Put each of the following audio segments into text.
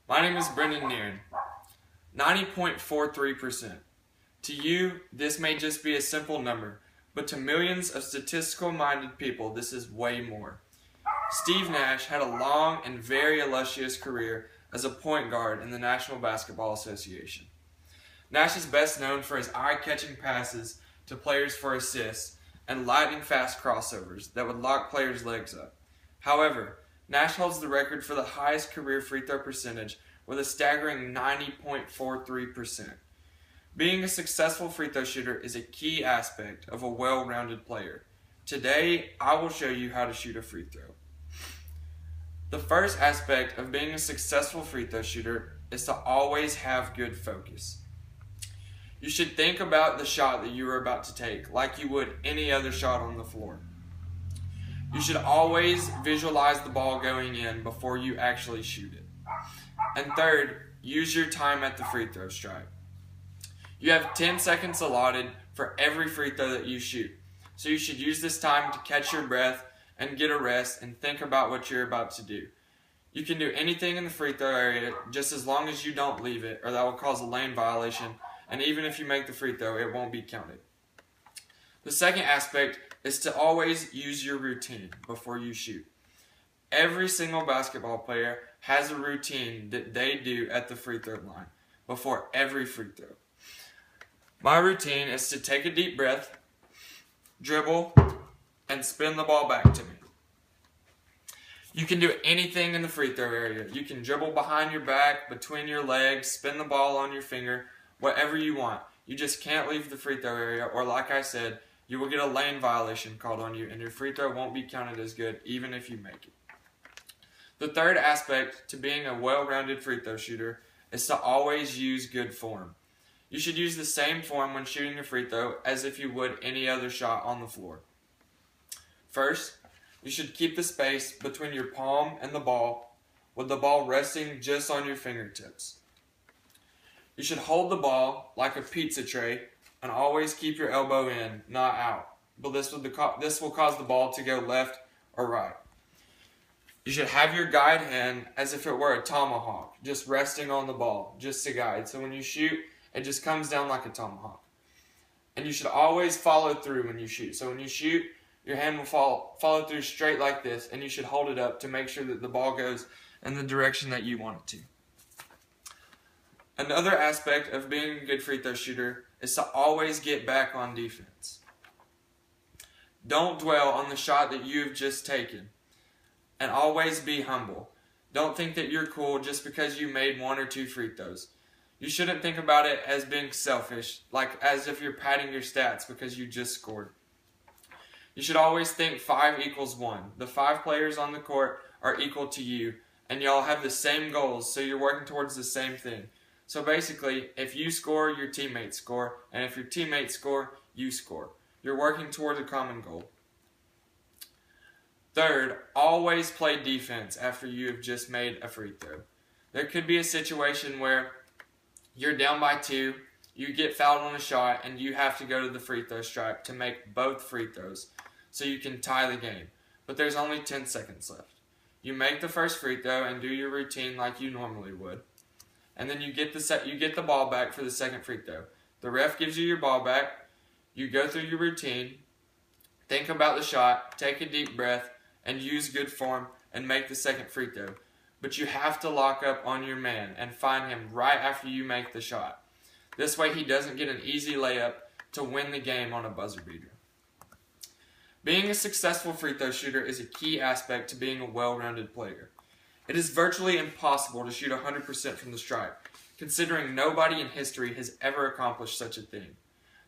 My name is Brendan Nearin. 90.43%. To you, this may just be a simple number, but to millions of statistical-minded people, this is way more. Steve Nash had a long and very illustrious career as a point guard in the National Basketball Association. Nash is best known for his eye-catching passes to players for assists and lightning-fast crossovers that would lock players' legs up. However, Nash holds the record for the highest career free throw percentage with a staggering 90.43%. Being a successful free throw shooter is a key aspect of a well-rounded player. Today, I will show you how to shoot a free throw. The first aspect of being a successful free throw shooter is to always have good focus. You should think about the shot that you are about to take like you would any other shot on the floor. You should always visualize the ball going in before you actually shoot it. And third, use your time at the free throw stripe. You have 10 seconds allotted for every free throw that you shoot. So you should use this time to catch your breath and get a rest and think about what you're about to do. You can do anything in the free throw area just as long as you don't leave it, or that will cause a lane violation, and even if you make the free throw, it won't be counted. The second aspect is to always use your routine before you shoot. Every single basketball player has a routine that they do at the free throw line before every free throw. My routine is to take a deep breath, dribble, and spin the ball back to me. You can do anything in the free throw area. You can dribble behind your back, between your legs, spin the ball on your finger, whatever you want. You just can't leave the free throw area, or like I said, you will get a lane violation called on you and your free throw won't be counted as good even if you make it. The third aspect to being a well-rounded free throw shooter is to always use good form. You should use the same form when shooting a free throw as if you would any other shot on the floor. First, you should keep the space between your palm and the ball, with the ball resting just on your fingertips. You should hold the ball like a pizza tray and always keep your elbow in, not out. But this will cause the ball to go left or right. You should have your guide hand as if it were a tomahawk, just resting on the ball, just to guide. So when you shoot, it just comes down like a tomahawk. And you should always follow through when you shoot. So when you shoot, your hand will follow through straight like this, and you should hold it up to make sure that the ball goes in the direction that you want it to. Another aspect of being a good free throw shooter is to always get back on defense. Don't dwell on the shot that you've just taken, and always be humble. Don't think that you're cool just because you made 1 or 2 free throws. You shouldn't think about it as being selfish, like as if you're padding your stats because you just scored. You should always think 5 equals 1. The 5 players on the court are equal to you, and y'all have the same goals, so you're working towards the same thing. So basically, if you score, your teammates score, and if your teammates score, you score. You're working toward a common goal. Third, always play defense after you have just made a free throw. There could be a situation where you're down by 2, you get fouled on a shot, and you have to go to the free throw stripe to make both free throws so you can tie the game. But there's only 10 seconds left. You make the first free throw and do your routine like you normally would. And then you get the ball back for the second free throw. The ref gives you your ball back. You go through your routine, think about the shot, take a deep breath, and use good form and make the second free throw. But you have to lock up on your man and find him right after you make the shot. This way he doesn't get an easy layup to win the game on a buzzer beater. Being a successful free throw shooter is a key aspect to being a well-rounded player. It is virtually impossible to shoot 100% from the stripe, considering nobody in history has ever accomplished such a thing.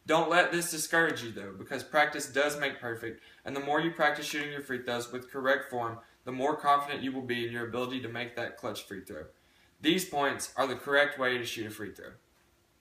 Don't let this discourage you though, because practice does make perfect, and the more you practice shooting your free throws with correct form, the more confident you will be in your ability to make that clutch free throw. These points are the correct way to shoot a free throw.